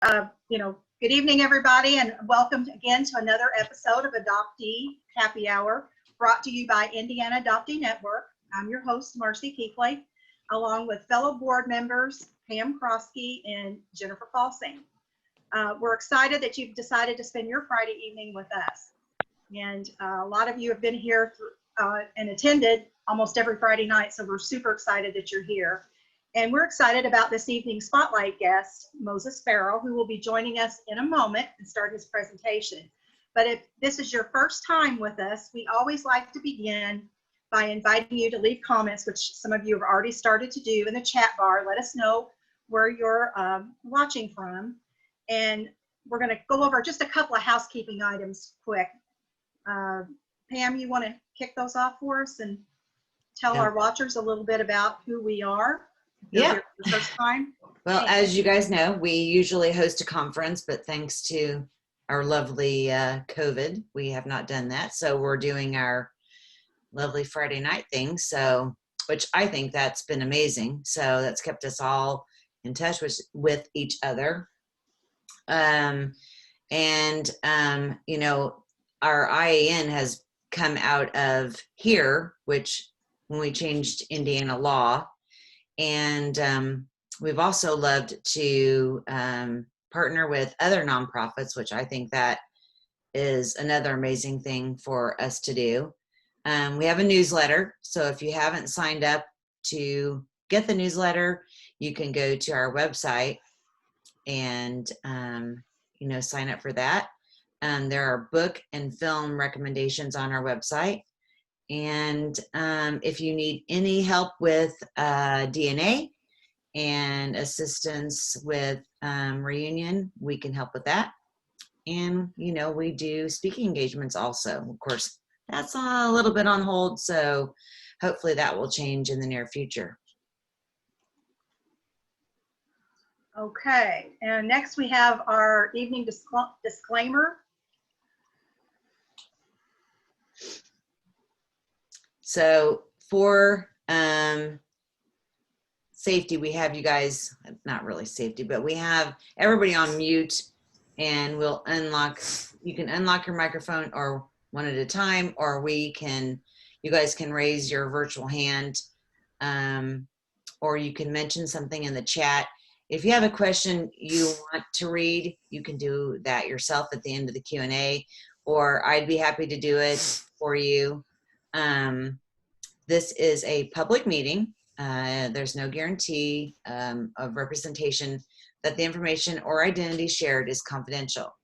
Good evening, everybody, and welcome again to another episode of Adoptee Happy Hour, brought to you by Indiana Adoptee Network. I'm your host, Marcie Keithley, along with fellow board members Pam Krosky and Jennifer Falsing. We're excited that you've decided to spend your Friday evening with us. And a lot of you have been here and attended almost every Friday night, so we're super excited that you're here. And we're excited about this evening's spotlight guest, Moses Farrow, who will be joining us in a moment and start his presentation. But if this is your first time with us, we always like to begin by inviting you to leave comments, which some of you have already started to do in the chat bar. Let us know where you're watching from. And we're going to go over just a couple of housekeeping items quick. Pam, you want to kick those off for us and tell our watchers a little bit about who we are? Yeah. For the first time. Well, as you guys know, we usually host a conference, but thanks to our lovely COVID, we have not done that. So we're doing our lovely Friday night thing. So, which I think that's been amazing. So that's kept us all in touch with each other. Our IAN has come out of here, which when we changed Indiana law. And we've also loved to partner with other nonprofits, which I think that is another amazing thing for us to do. We have a newsletter, so if you haven't signed up to get the newsletter, you can go to our website and sign up for that. There are book and film recommendations on our website. And if you need any help with DNA and assistance with reunion, we can help with that. And, we do speaking engagements also. Of course, that's a little bit on hold, so hopefully that will change in the near future. Okay, and next we have our evening disclaimer. So for safety, we have you guys, not really safety, but we have everybody on mute, and we'll you can unlock your microphone or one at a time, or you guys can raise your virtual hand, or you can mention something in the chat. If you have a question you want to read, you can do that yourself at the end of the Q&A, or I'd be happy to do it for you. This is a public meeting. There's no guarantee of representation that the information or identity shared is confidential.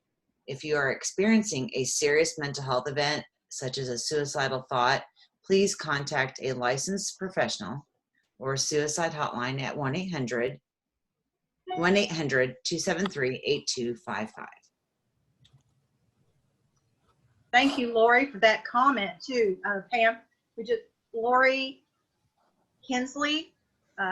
If you are experiencing a serious mental health event, such as a suicidal thought, please contact a licensed professional or a suicide hotline at 1-800-273-8255. Thank you, Lori, for that comment too. Pam, Lori Kinsley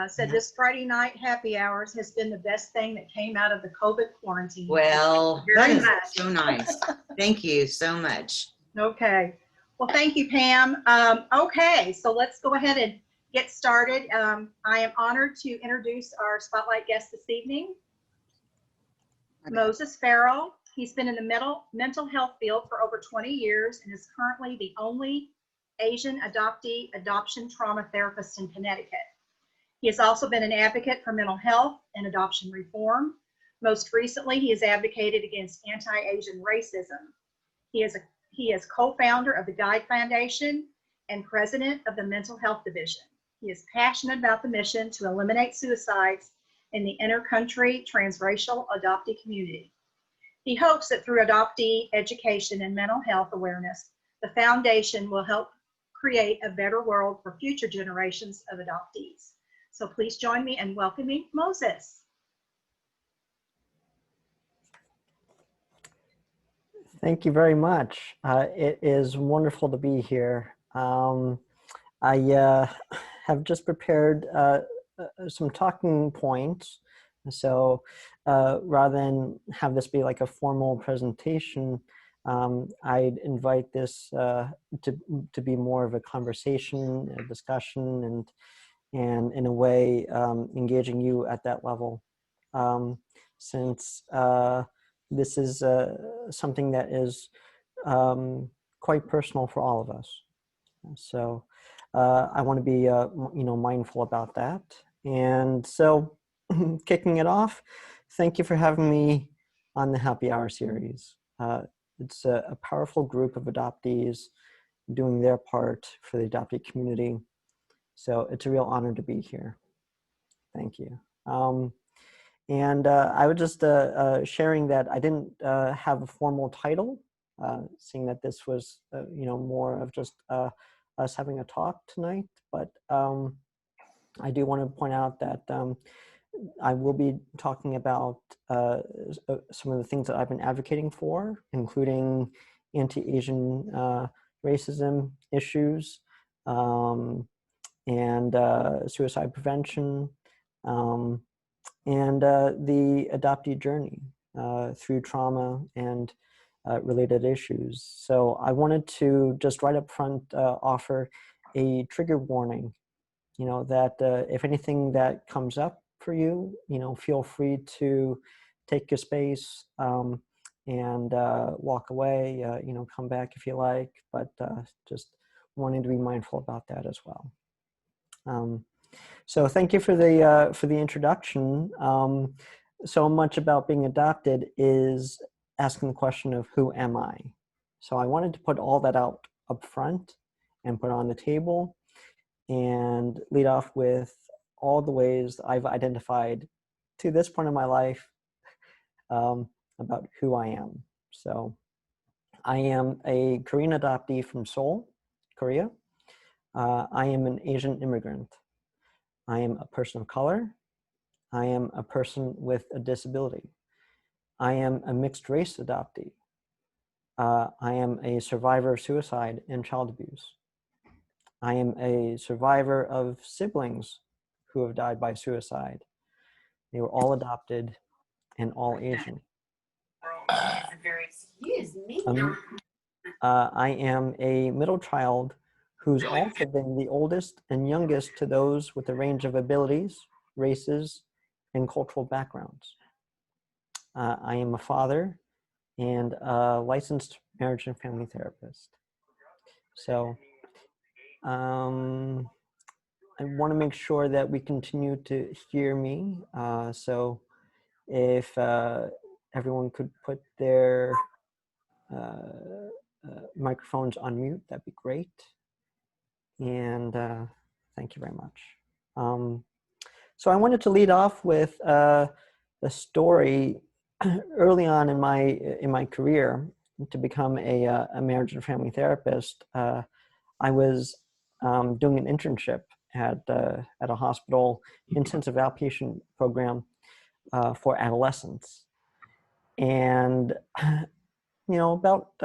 said this Friday night happy hours has been the best thing that came out of the COVID quarantine. Well, that is so nice. Thank you so much. Okay. Well, thank you, Pam. Okay, so let's go ahead and get started. I am honored to introduce our spotlight guest this evening, Moses Farrow. He's been in the mental health field for over 20 years and is currently the only Asian adoptee adoption trauma therapist in Connecticut. He has also been an advocate for mental health and adoption reform. Most recently, he has advocated against anti-Asian racism. He is co-founder of the Guide Foundation and president of the Mental Health Division. He is passionate about the mission to eliminate suicides in the intercountry transracial adoptee community. He hopes that through adoptee education and mental health awareness, the foundation will help create a better world for future generations of adoptees. So please join me in welcoming Moses. Thank you very much. It is wonderful to be here. I have just prepared some talking points. So rather than have this be like a formal presentation, I'd invite this to be more of a conversation, a discussion, and in a way engaging you at that level. since this is something that is quite personal for all of us. So I want to be, mindful about that. And so kicking it off, thank you for having me on the Happy Hour series. It's a powerful group of adoptees doing their part for the adoptee community. So it's a real honor to be here. Thank you. And I was just sharing that I didn't have a formal title, seeing that this was, more of just us having a talk tonight. But I do want to point out that I will be talking about some of the things that I've been advocating for, including anti-Asian racism issues and suicide prevention, and the adoptee journey through trauma and related issues. So I wanted to just right up front offer a trigger warning, that if anything that comes up for you, feel free to take your space and walk away, come back if you like, but just wanting to be mindful about that as well. So thank you for the introduction. So much about being adopted is asking the question of who am I? So I wanted to put all that out up front and put it on the table and lead off with all the ways I've identified to this point in my life about who I am. So I am a Korean adoptee from Seoul, Korea. I am an Asian immigrant. I am a person of color. I am a person with a disability. I am a mixed race adoptee. I am a survivor of suicide and child abuse. I am a survivor of siblings who have died by suicide. They were all adopted and all Asian. Excuse me. I am a middle child who's also been the oldest and youngest to those with a range of abilities, races, and cultural backgrounds. I am a father and a licensed marriage and family therapist. So I want to make sure that we continue to hear me. So if everyone could put their microphones on mute, that'd be great. And thank you very much. So I wanted to lead off with the story early on in my career to become a marriage and family therapist. I was doing an internship at a hospital intensive outpatient program for adolescents, and about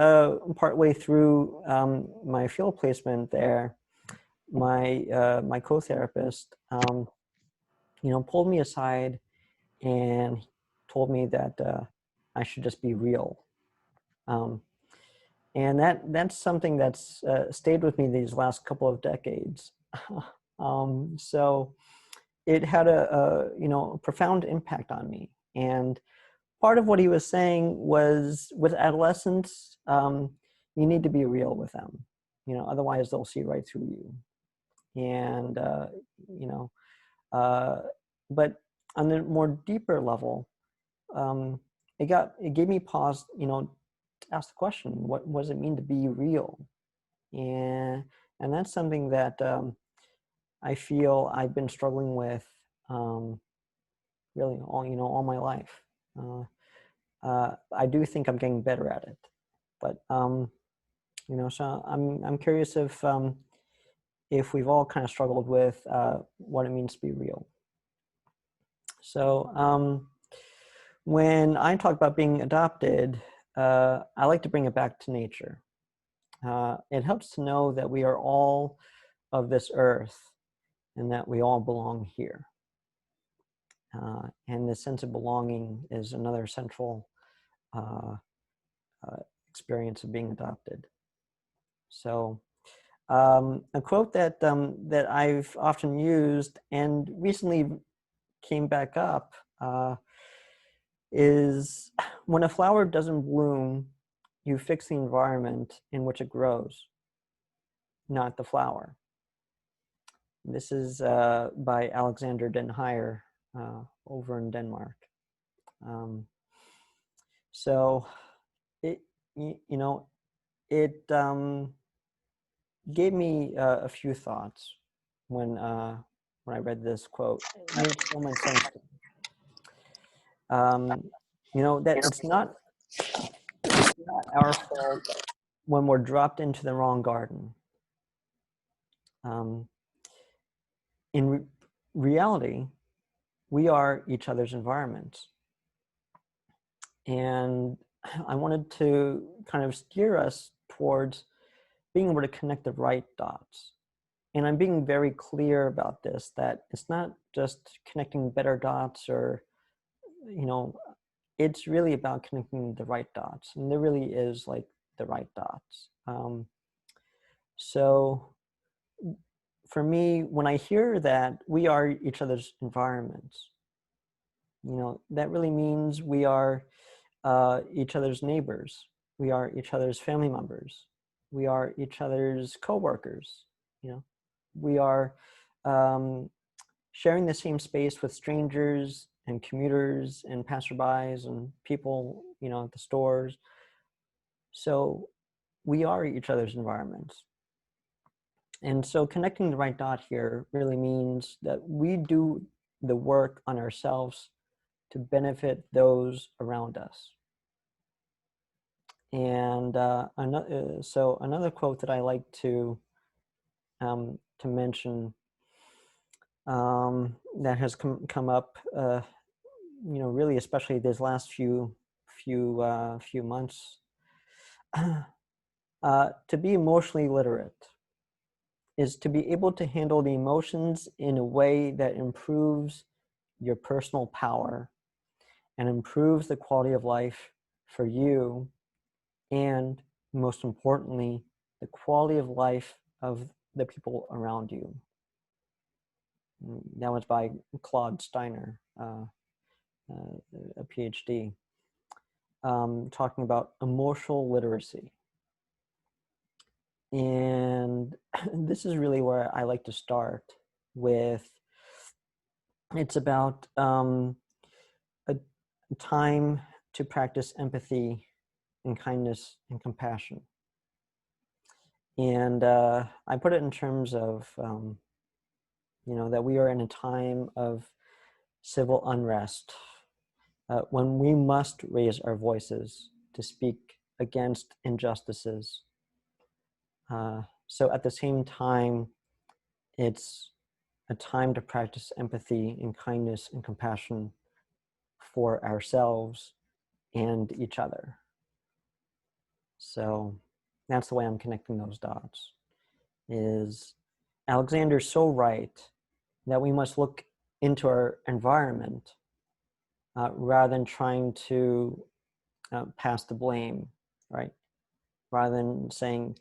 partway through my field placement there, my co-therapist pulled me aside and told me that I should just be real. And that's something that's stayed with me these last couple of decades. So it had a profound impact on me. And part of what he was saying was, with adolescents, you need to be real with them. Otherwise they'll see right through you. And but on a more deeper level, it gave me pause, to ask the question, what does it mean to be real? And that's something that I feel I've been struggling with really all my life. I do think I'm getting better at it, but so I'm curious if we've all kind of struggled with what it means to be real. So when I talk about being adopted, I like to bring it back to nature. It helps to know that we are all of this earth and that we all belong here. And the sense of belonging is another central experience of being adopted. So a quote that I've often used and recently came back up is when a flower doesn't bloom, you fix the environment in which it grows, not the flower. This is by Alexander Den Heijer over in Denmark. So it, it gave me a few thoughts when I read this quote. It made so much sense to me. That it's not our fault when we're dropped into the wrong garden. In reality, we are each other's environments. And I wanted to kind of steer us towards being able to connect the right dots. And I'm being very clear about this, that it's not just connecting better dots or, it's really about connecting the right dots. And there really is like the right dots. So for me, when I hear that we are each other's environments, that really means we are each other's neighbors. We are each other's family members. We are each other's coworkers. We are sharing the same space with strangers and commuters and passerbys and people, at the stores. So we are each other's environments. And so connecting the right dot here really means that we do the work on ourselves to benefit those around us. And another quote that I like to mention that has come up, really, especially these last few months, to be emotionally literate is to be able to handle the emotions in a way that improves your personal power and improves the quality of life for you, and most importantly, the quality of life of the people around you. That was by Claude Steiner, a PhD, talking about emotional literacy. And this is really where I like to start with. It's about a time to practice empathy and kindness and compassion. And I put it in terms of, that we are in a time of civil unrest, when we must raise our voices to speak against injustices. So at the same time, it's a time to practice empathy and kindness and compassion for ourselves and each other. So that's the way I'm connecting those dots. Is Alexander's so right that we must look into our environment rather than trying to pass the blame, right? Rather than saying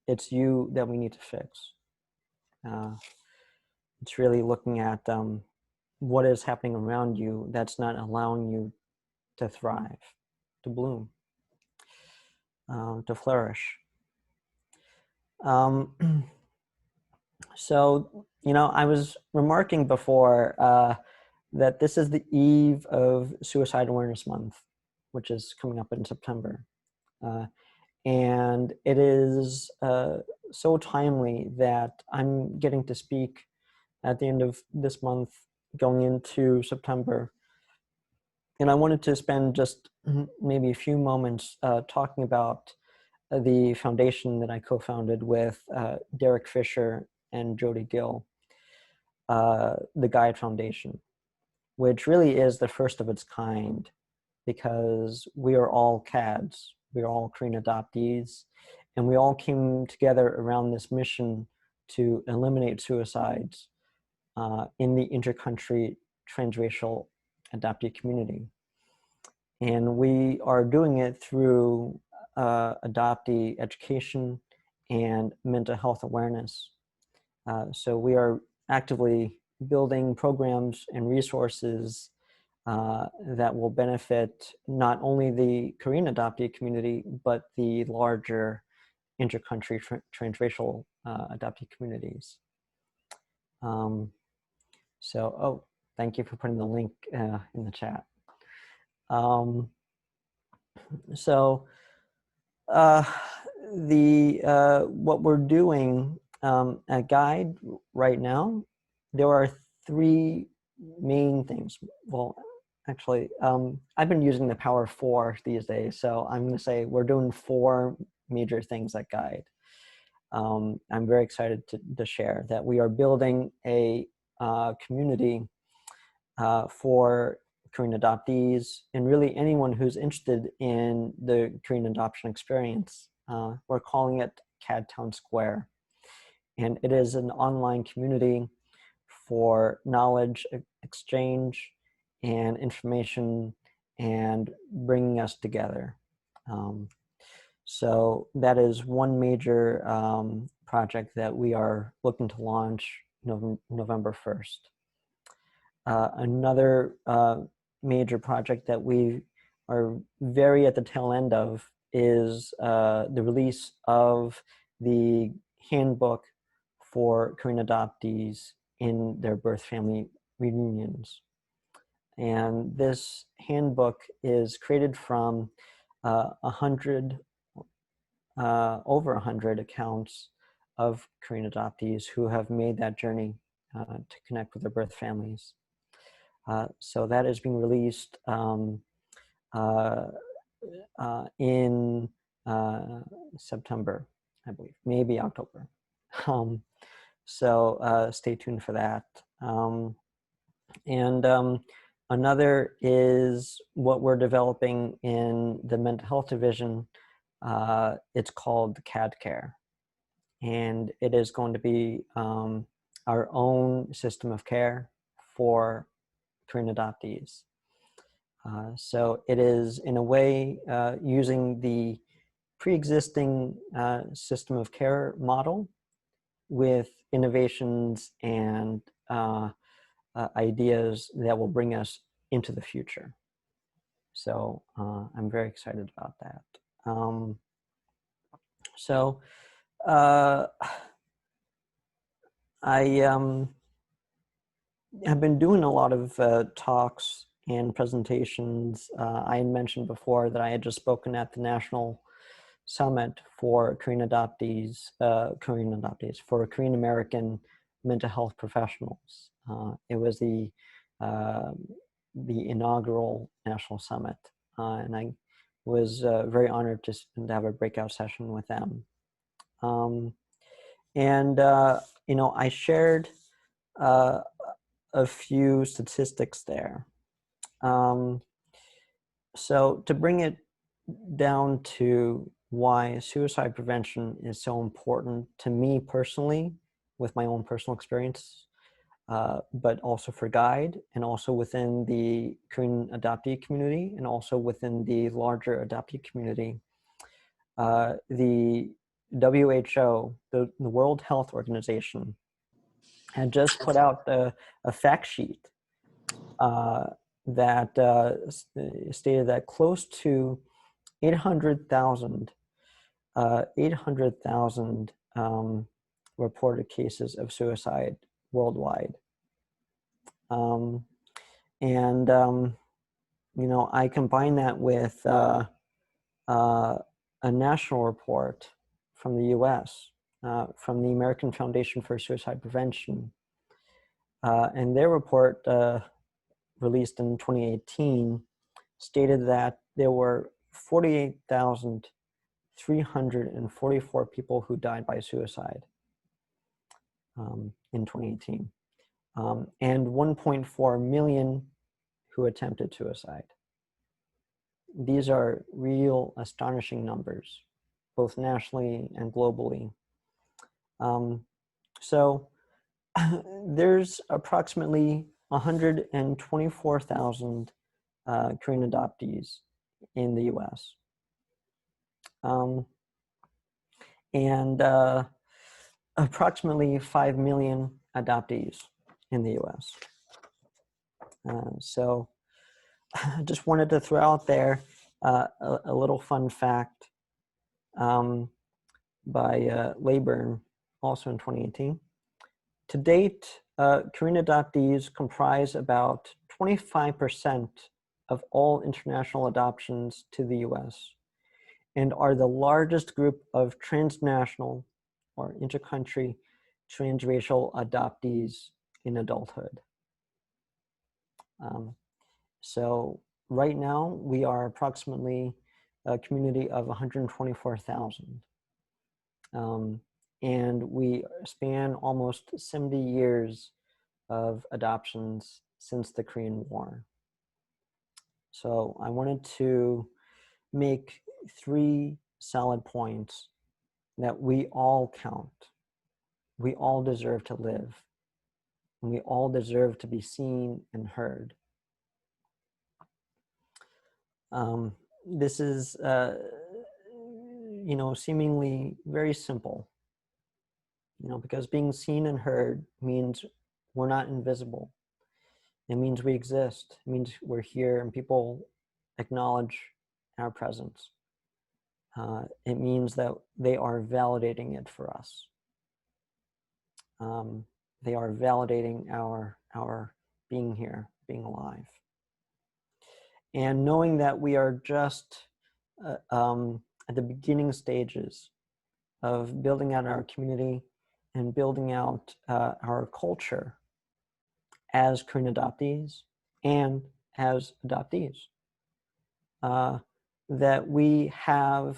it's you that we need to fix. It's really looking at what is happening around you that's not allowing you to thrive, to bloom, to flourish. So, I was remarking before that this is the eve of Suicide Awareness Month, which is coming up in September. And it is so timely that I'm getting to speak at the end of this month, going into September. And I wanted to spend just maybe a few moments talking about the foundation that I co-founded with Derek Fisher and Jody Gill, the Guide Foundation, which really is the first of its kind, because we are all CADs, we are all Korean adoptees, and we all came together around this mission to eliminate suicides in the intercountry transracial adoptee community. And we are doing it through adoptee education and mental health awareness. So we are actively building programs and resources that will benefit not only the Korean adoptee community, but the larger intercountry transracial adoptee communities. Oh, thank you for putting the link in the chat. What we're doing at Guide right now, there are three main things. Well, actually, I've been using the power of four these days, so I'm going to say we're doing four major things at Guide. I'm very excited to share that we are building a community for Korean adoptees and really anyone who's interested in the Korean adoption experience. We're calling it CAD Town Square. And it is an online community for knowledge exchange and information and bringing us together. So that is one major project that we are looking to launch November 1st. Another major project that we are very at the tail end of is the release of the handbook for Korean adoptees in their birth family reunions. And this handbook is created from over 100 accounts of Korean adoptees who have made that journey to connect with their birth families. So that is being released in September, I believe, maybe October. Stay tuned for that. Another is what we're developing in the mental health division. It's called CAD Care. And it is going to be our own system of care for Korean adoptees. So it is, in a way, using the pre-existing system of care model with innovations and ideas that will bring us into the future. So I'm very excited about that. I have been doing a lot of talks and presentations. I mentioned before that I had just spoken at the National Summit for Korean adoptees, for Korean American mental health professionals. It was the inaugural National Summit, and I was very honored to have a breakout session with them. I shared a few statistics there. So to bring it down to why suicide prevention is so important to me personally, with my own personal experience, but also for Guide, and also within the Korean adoptee community, and also within the larger adoptee community. The WHO, the World Health Organization, had just put out a fact sheet that stated that close to 800,000 reported cases of suicide worldwide. I combine that with a national report from the US, from the American Foundation for Suicide Prevention. And their report, released in 2018, stated that there were 48,344 people who died by suicide in 2018, and 1.4 million who attempted suicide. These are real astonishing numbers, both nationally and globally. There's approximately 124,000 Korean adoptees in the US. And approximately 5 million adoptees in the US. just wanted to throw out there a little fun fact by Leyburn, also in 2018. To date, Korean adoptees comprise about 25% of all international adoptions to the US and are the largest group of transnational or intercountry transracial adoptees in adulthood. So right now, we are approximately a community of 124,000. And we span almost 70 years of adoptions since the Korean War. So I wanted to make 3 solid points that we all count. We all deserve to live, and we all deserve to be seen and heard. This is, seemingly very simple, because being seen and heard means we're not invisible. It means we exist. It means we're here and people acknowledge our presence. It means that they are validating it for us. They are validating our being here, being alive. And knowing that we are just at the beginning stages of building out our community and building out our culture as Korean adoptees and as adoptees. That we have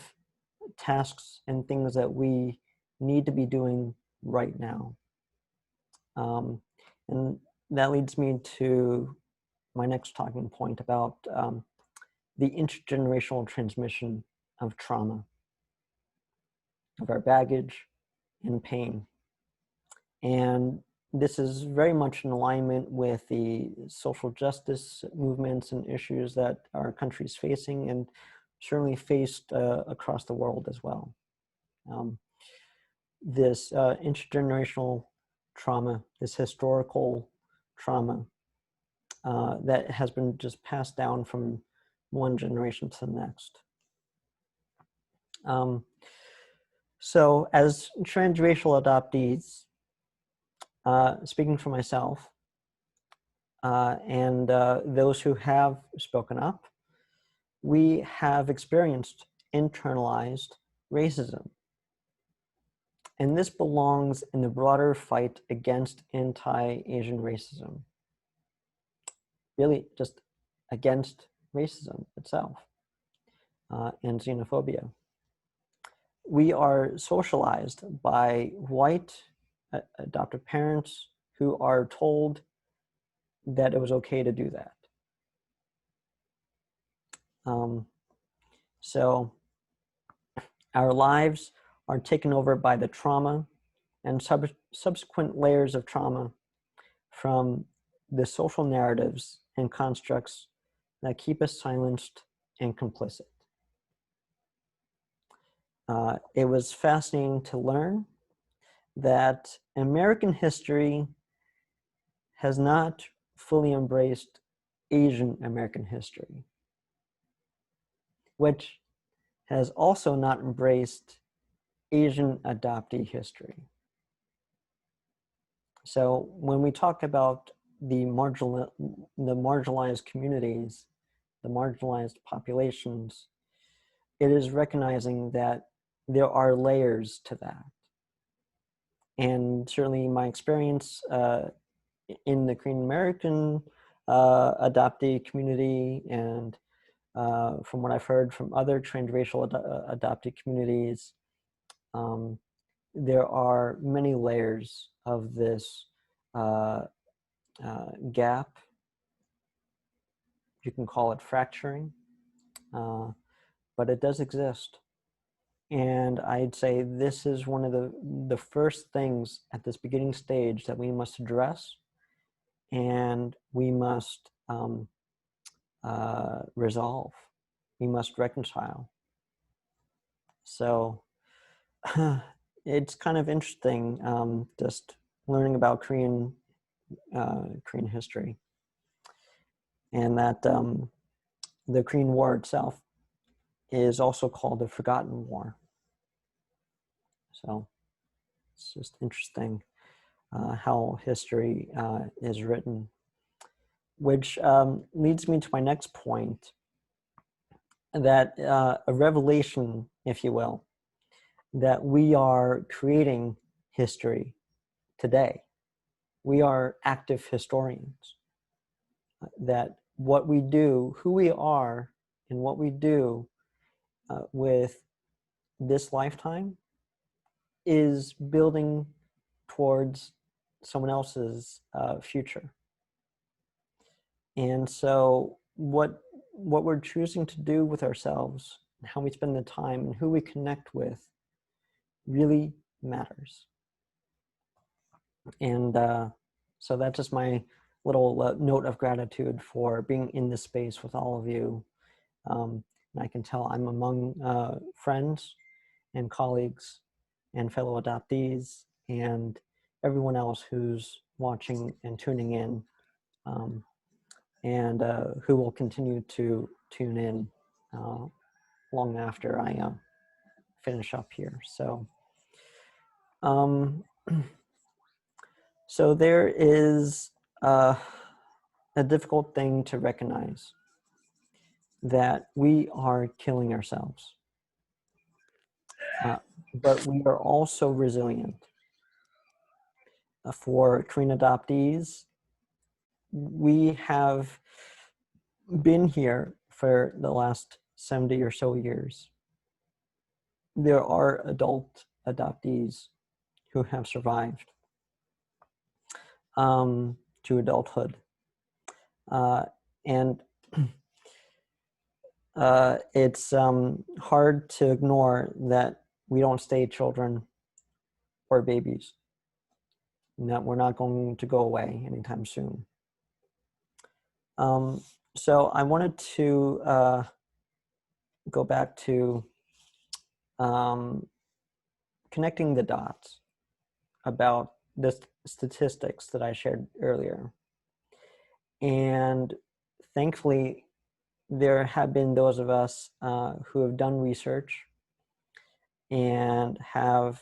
tasks and things that we need to be doing right now. And that leads me to my next talking point about the intergenerational transmission of trauma, of our baggage and pain. And this is very much in alignment with the social justice movements and issues that our country is facing, and certainly faced across the world as well. This intergenerational trauma, this historical trauma that has been just passed down from one generation to the next. So as transracial adoptees, speaking for myself and those who have spoken up, we have experienced internalized racism. And this belongs in the broader fight against anti-Asian racism. Really just against racism itself and xenophobia. We are socialized by white adoptive parents who are told that it was okay to do that. So our lives are taken over by the trauma and subsequent layers of trauma from the social narratives and constructs that keep us silenced and complicit. It was fascinating to learn that American history has not fully embraced Asian American history, which has also not embraced Asian adoptee history. So when we talk about the marginalized communities, the marginalized populations, it is recognizing that there are layers to that. And certainly my experience in the Korean American adoptee community, and from what I've heard from other transracial adoptee communities, there are many layers of this gap. You can call it fracturing, but it does exist. And I'd say this is one of the first things at this beginning stage that we must address, and we must resolve. We must reconcile. So it's kind of interesting just learning about Korean history, and that the Korean War itself is also called the Forgotten War. So it's just interesting how history is written, which leads me to my next point, that a revelation, if you will, that we are creating history today. We are active historians. That what we do, who we are, and what we do with this lifetime is building towards someone else's future. And so what we're choosing to do with ourselves, how we spend the time, and who we connect with really matters. And so that's just my little note of gratitude for being in this space with all of you. And I can tell I'm among friends and colleagues and fellow adoptees and everyone else who's watching and tuning in, and who will continue to tune in long after I finish up here. So, so there is a difficult thing to recognize, that we are killing ourselves, but we are also resilient. For Korean adoptees, we have been here for the last 70 or so years. There are adult adoptees who have survived to adulthood. And it's hard to ignore that we don't stay children or babies, and that we're not going to go away anytime soon. So I wanted to go back to connecting the dots about the statistics that I shared earlier. And thankfully, there have been those of us who have done research and have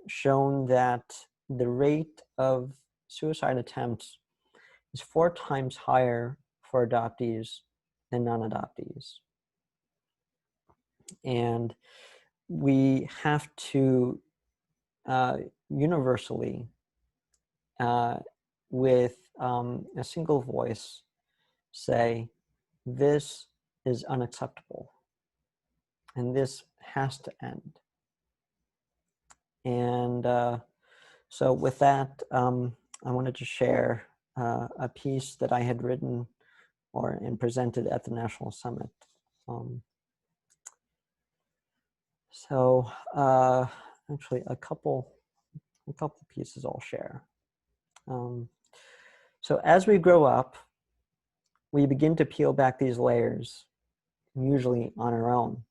shown that the rate of suicide attempts is 4 times higher for adoptees than non-adoptees. And we have to universally, with a single voice, say, this is unacceptable and this has to end. And so with that, I wanted to share a piece that I had written and presented at the National Summit. So actually a couple pieces I'll share. So as we grow up, we begin to peel back these layers, usually on our own.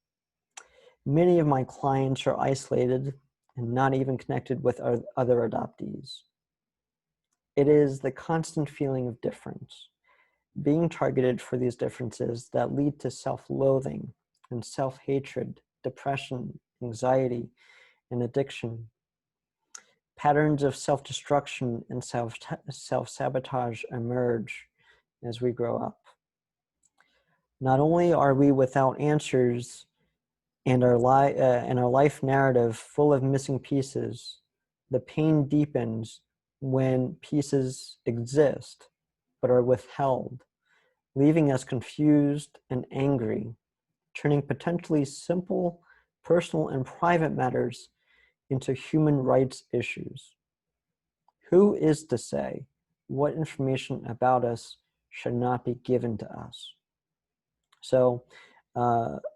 Many of my clients are isolated and not even connected with other adoptees. It is the constant feeling of difference, being targeted for these differences, that lead to self-loathing and self-hatred, depression, anxiety, and addiction. Patterns of self-destruction and self-sabotage emerge as we grow up. Not only are we without answers and our life narrative full of missing pieces, the pain deepens when pieces exist but are withheld, leaving us confused and angry, turning potentially simple personal and private matters into human rights issues. Who is to say what information about us should not be given to us? So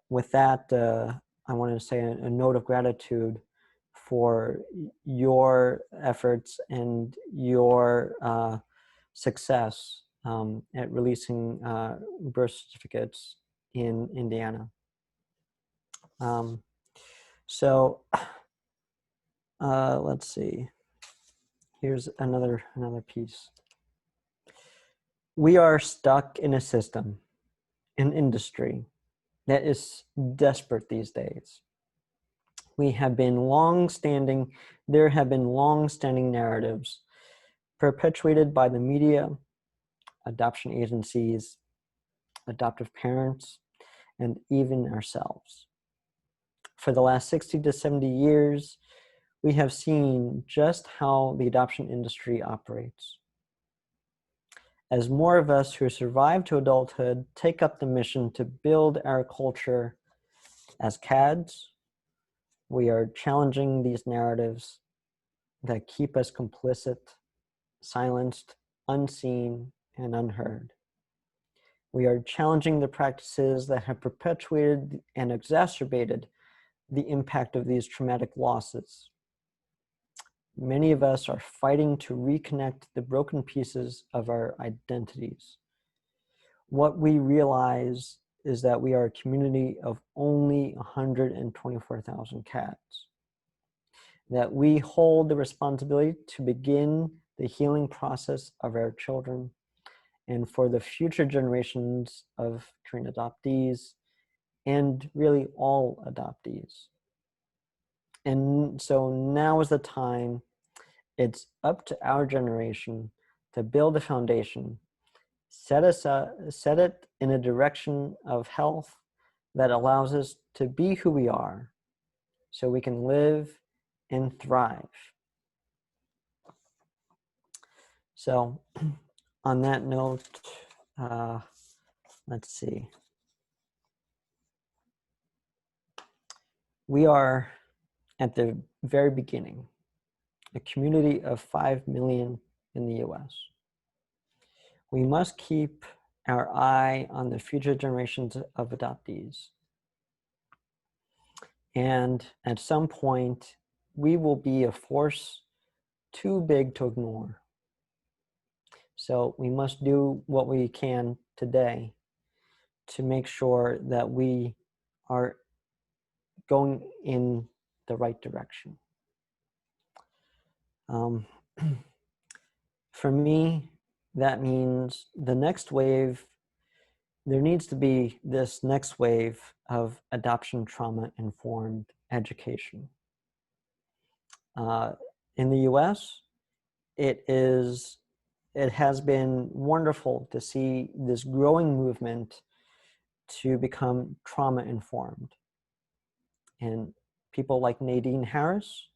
with that, I want to say a note of gratitude for your efforts and your success at releasing birth certificates in Indiana. So let's see. Here's another piece. We are stuck in a system, an industry that is desperate these days. There have been long-standing narratives perpetuated by the media, adoption agencies, adoptive parents, and even ourselves. For the last 60 to 70 years, we have seen just how the adoption industry operates. As more of us who survive to adulthood take up the mission to build our culture as CADs, we are challenging these narratives that keep us complicit, silenced, unseen, and unheard. We are challenging the practices that have perpetuated and exacerbated the impact of these traumatic losses. Many of us are fighting to reconnect the broken pieces of our identities. What we realize is that we are a community of only 124,000 cats, that we hold the responsibility to begin the healing process of our children and for the future generations of Korean adoptees and really all adoptees. And so now is the time. It's up to our generation to build a foundation, set it in a direction of health that allows us to be who we are so we can live and thrive. So on that note, let's see. We are at the very beginning, a community of 5 million in the US. We must keep our eye on the future generations of adoptees. And at some point, we will be a force too big to ignore. So we must do what we can today to make sure that we are going in the right direction. For me, that means the next wave, there needs to be this next wave of adoption trauma-informed education. In the US, it has been wonderful to see this growing movement to become trauma-informed. And people like Nadine Harris,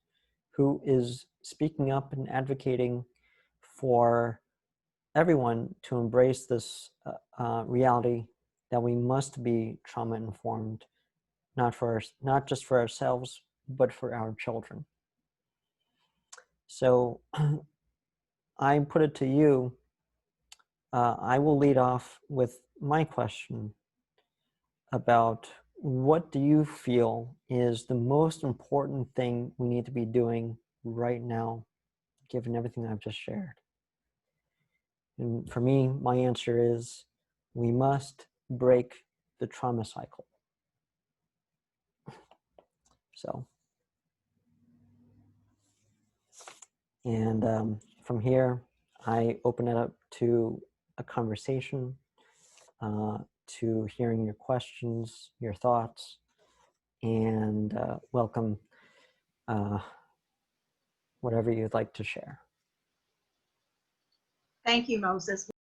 who is speaking up and advocating for everyone to embrace this reality that we must be trauma-informed, not just for ourselves, but for our children. So I put it to you, I will lead off with my question about what do you feel is the most important thing we need to be doing right now, given everything I've just shared? And for me, my answer is we must break the trauma cycle. So, and from here, I open it up to a conversation, to hearing your questions, your thoughts, and welcome whatever you'd like to share. Thank you, Moses.